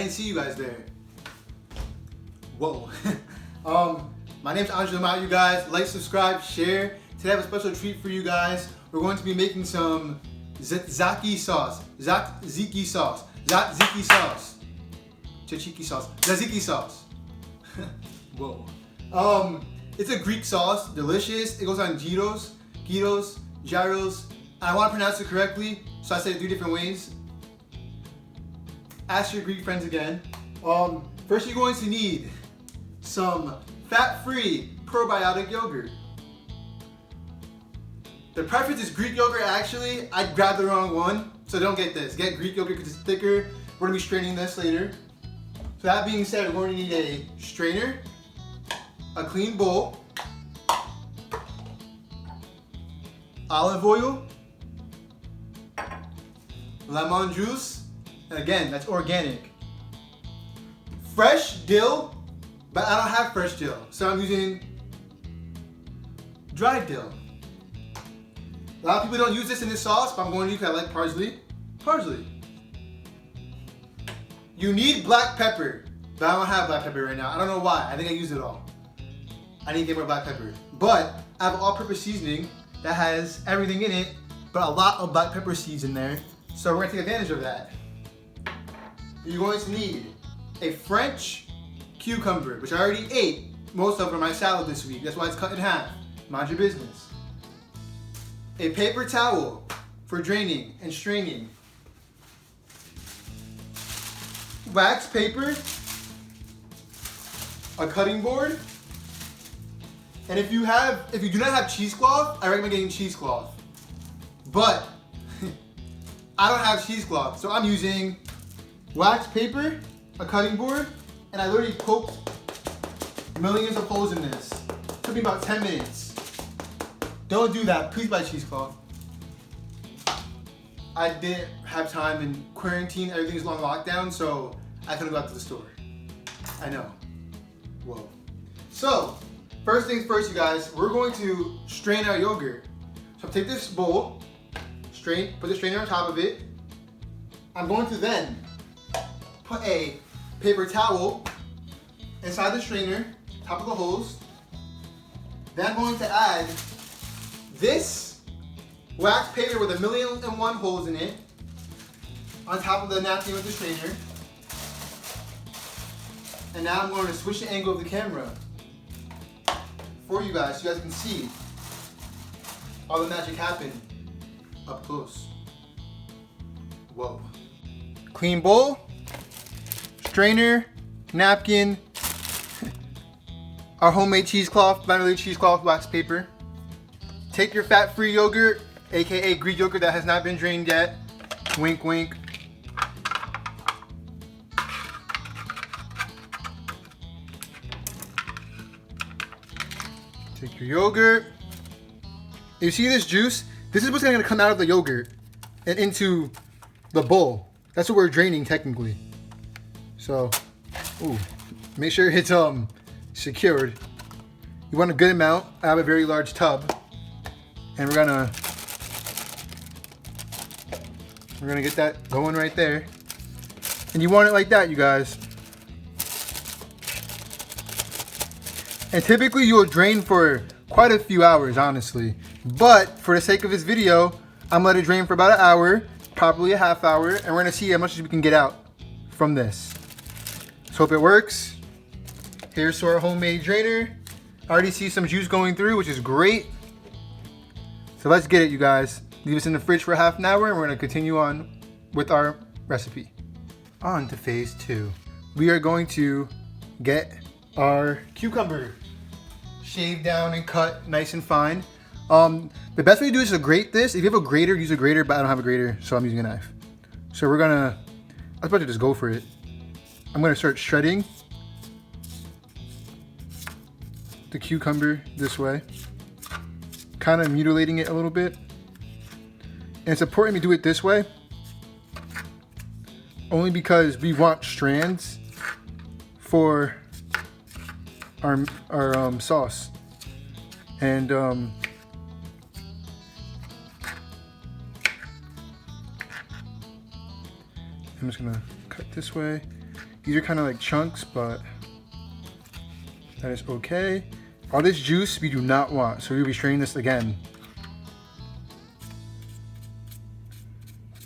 didn't see you guys there. Whoa. My name's Angelo, you guys. Like, subscribe, share. Today I have a special treat for you guys. We're going to be making some Tzatziki sauce. Tzatziki sauce. Tzatziki sauce. Tzatziki sauce. Tzatziki sauce. Whoa. It's a Greek sauce, delicious. It goes on gyros, gyros. I want to pronounce it correctly, so I say it 3 different ways. Ask your Greek friends again. First you're going to need some fat-free probiotic yogurt. The preference is Greek yogurt actually. I grabbed the wrong one, so don't get this. Get Greek yogurt because it's thicker. We're going to be straining this later. So that being said, we're going to need a strainer, a clean bowl, olive oil, lemon juice, and again, that's organic. Fresh dill, but I don't have fresh dill, so I'm using dried dill. A lot of people don't use this in this sauce, but I'm going to use it because I like parsley. Parsley. You need black pepper, but I don't have black pepper right now. I don't know why. I think I used it all. I need to get more black pepper. But I have all-purpose seasoning that has everything in it, but a lot of black pepper seeds in there. So we're going to take advantage of that. You're going to need a French cucumber, which I already ate most of for my salad this week. That's why it's cut in half. Mind your business. A paper towel for draining and straining. Wax paper, a cutting board, and if you do not have cheesecloth, I recommend getting cheesecloth. But I don't have cheesecloth, so I'm using wax paper, a cutting board, and I literally poked millions of holes in this. It took me about 10 minutes. Don't do that. Please buy cheesecloth. I didn't have time in quarantine. Everything's long lockdown, so I couldn't go out to the store. I know. Whoa. So, first things first, you guys. We're going to strain our yogurt. So take this bowl, put the strainer on top of it. I'm going to then put a paper towel inside the strainer, top of the holes. Then I'm going to add this wax paper with 1,000,001 holes in it on top of the napkin with the strainer. And now I'm going to switch the angle of the camera for you guys so you guys can see all the magic happen up close. Whoa. Clean bowl, strainer, napkin, our homemade cheesecloth, not really cheesecloth, wax paper. Take your fat-free yogurt, aka Greek yogurt that has not been drained yet. Wink, wink. Take your yogurt. You see this juice? This is what's going to come out of the yogurt and into the bowl. That's what we're draining technically. So, make sure it's secured. You want a good amount. I have a very large tub. And we're gonna get that going right there. And you want it like that, you guys. And typically you'll drain for quite a few hours, honestly. But for the sake of this video, I'm gonna let it drain for about an hour, probably a half hour, and we're gonna see how much we can get out from this. So hope it works. Here's to our homemade drainer. I already see some juice going through, which is great. So let's get it, you guys. Leave this in the fridge for half an hour and we're gonna continue on with our recipe. On to phase 2. We are going to get our cucumber shaved down and cut nice and fine. The best way to do this is to grate this. If you have a grater, use a grater, but I don't have a grater, so I'm using a knife. So I was about to just go for it. I'm gonna start shredding the cucumber this way. Kind of mutilating it a little bit. And it's important we do it this way only because we want strands for our sauce. And I'm just gonna cut this way. These are kind of like chunks, but that is okay. All this juice we do not want, so we'll be straining this again.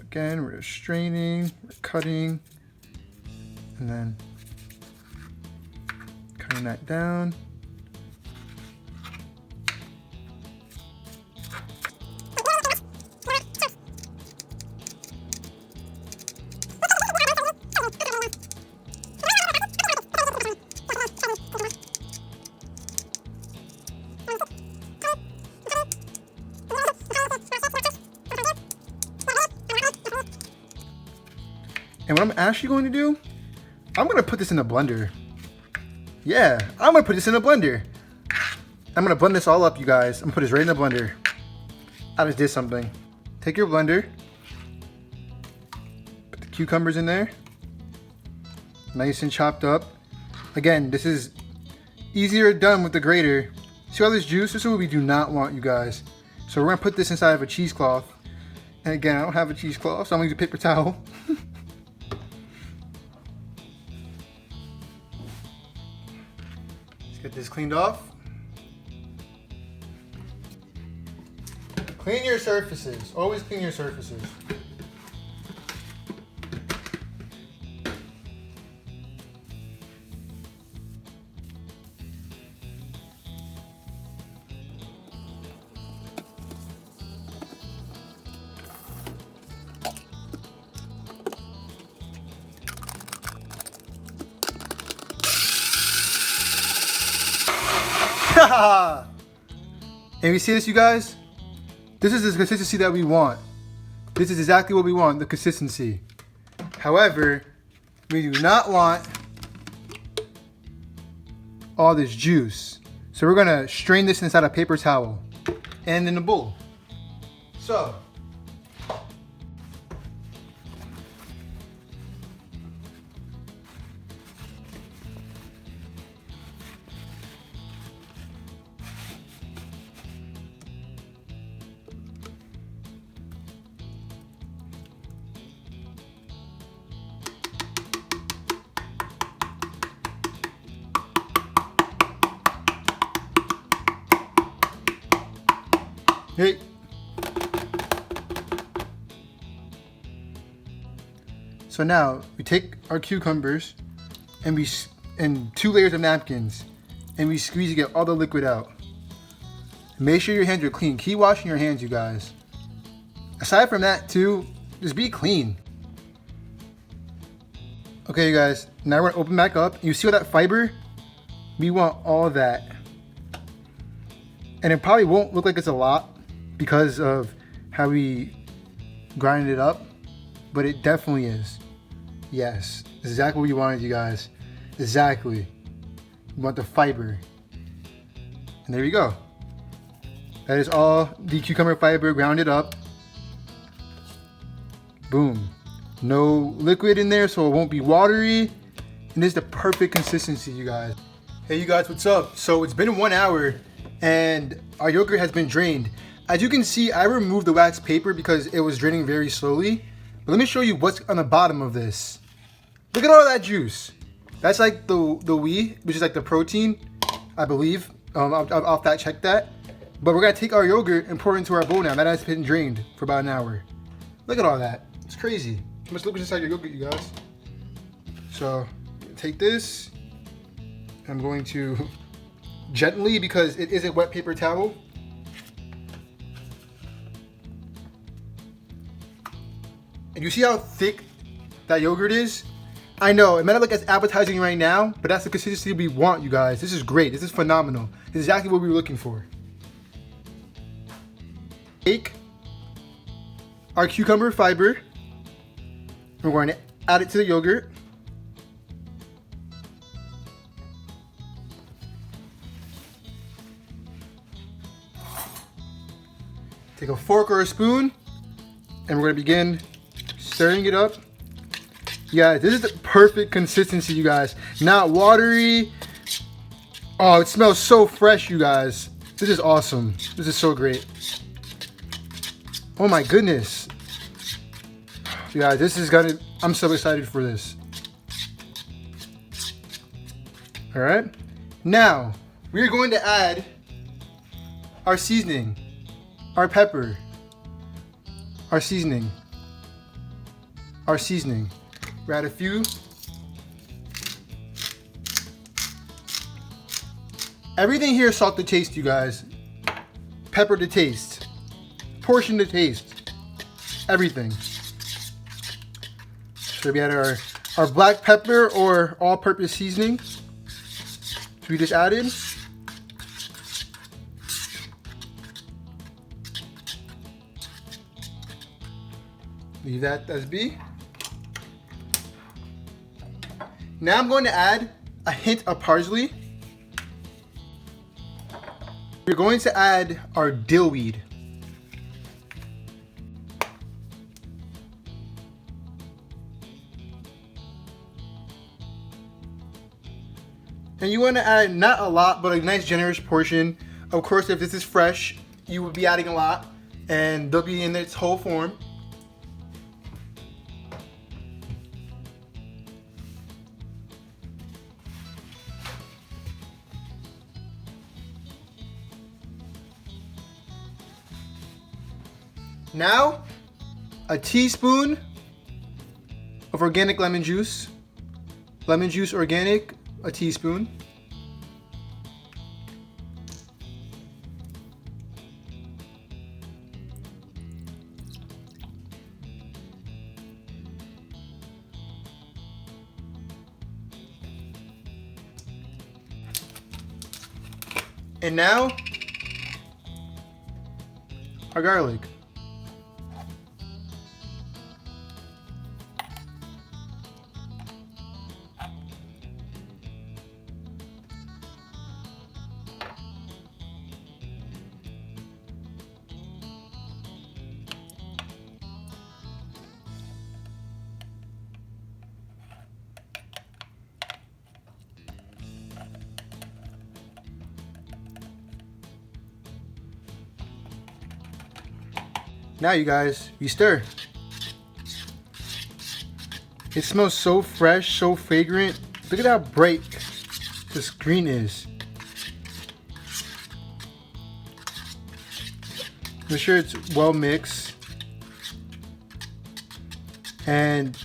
Again, we're straining, we're cutting, and then cutting that down. And what I'm actually going to do, I'm going to put this in a blender. Yeah, I'm going to put this in a blender. I'm going to blend this all up, you guys. I'm going to put this right in the blender. I just did something. Take your blender. Put the cucumbers in there. Nice and chopped up. Again, this is easier done with the grater. See all this juice? This is what we do not want, you guys. So we're going to put this inside of a cheesecloth. And again, I don't have a cheesecloth, so I'm going to use a paper towel. Get this cleaned off. Clean your surfaces. Always clean your surfaces. And you see this, you guys? This is the consistency that we want. This is exactly what we want, the consistency. However, we do not want all this juice. So we're gonna strain this inside a paper towel and in a bowl. So, hey. So now we take our cucumbers and 2 layers of napkins and we squeeze to get all the liquid out. Make sure your hands are clean. Keep washing your hands, you guys. Aside from that too, just be clean. Okay, you guys, now we're gonna open back up. You see all that fiber? We want all of that. And it probably won't look like it's a lot because of how we grind it up, but it definitely is. Yes, exactly what you wanted, you guys. Exactly. You want the fiber. And there you go. That is all the cucumber fiber grounded up. Boom. No liquid in there, so it won't be watery. And this is the perfect consistency, you guys. Hey, you guys, what's up? So it's been 1 hour and our yogurt has been drained. As you can see, I removed the wax paper because it was draining very slowly. But let me show you what's on the bottom of this. Look at all that juice. That's like the wheat, which is like the protein, I believe. I'll fact check that. But we're gonna take our yogurt and pour it into our bowl now. That has been drained for about 1 hour. Look at all that. It's crazy. How much liquid inside your yogurt, you guys? So take this. I'm going to gently, because it is a wet paper towel. And you see how thick that yogurt is? I know, it might not look as appetizing right now, but that's the consistency we want, you guys. This is great, this is phenomenal. This is exactly what we were looking for. Take our cucumber fiber. We're going to add it to the yogurt. Take a fork or a spoon, and we're going to begin stirring it up. Yeah, this is the perfect consistency, you guys. Not watery. Oh, it smells so fresh, you guys. This is awesome. This is so great. Oh my goodness. You guys, this is gonna, I'm so excited for this. All right. Now we're going to add our seasoning, our pepper, our seasoning, our seasoning. We add a few. Everything here is salt to taste, you guys. Pepper to taste. Portion to taste. Everything. So we add our black pepper or all-purpose seasoning. So we just added. Leave that as be. Now I'm going to add a hint of parsley. We're going to add our dill weed. And you want to add not a lot, but a nice generous portion. Of course, if this is fresh, you would be adding a lot, and they'll be in its whole form. Now, a teaspoon of organic lemon juice. Lemon juice organic, a teaspoon. And now, our garlic. Now you guys, you stir. It smells so fresh, so fragrant. Look at how bright this green is. Make sure it's well mixed. And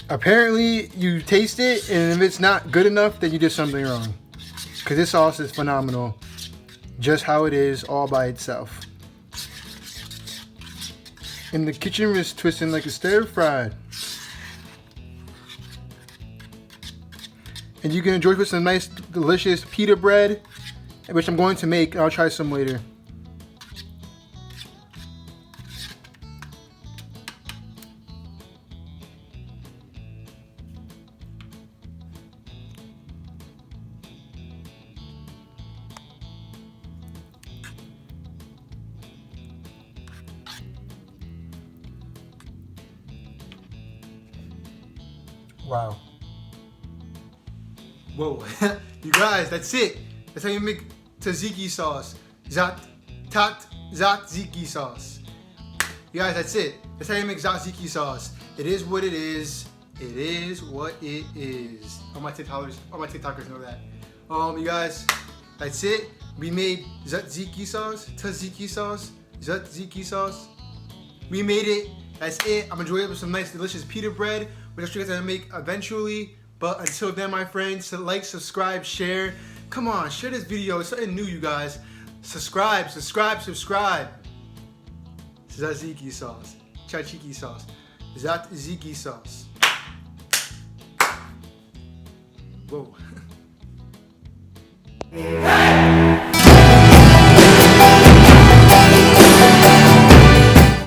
apparently you taste it, and if it's not good enough, then you did something wrong. Because this sauce is phenomenal. Just how it is, all by itself. And the kitchen is twisting like a stir fry. And you can enjoy with some nice, delicious pita bread, which I'm going to make. I'll try some later. Wow. Whoa. You guys, that's it. That's how you make tzatziki sauce. Tzatziki sauce. You guys, that's it. That's how you make tzatziki sauce. It is what it is. It is what it is. All my TikTokers know that. You guys, that's it. We made tzatziki sauce. Tzatziki sauce. We made it. That's it. I'm enjoying it with some nice, delicious pita bread, which I'm sure you guys are gonna make eventually. But until then, my friends, like, subscribe, share. Come on, share this video. It's something new, you guys. Subscribe. Tzatziki sauce. Tzatziki sauce. Tzatziki sauce. Whoa.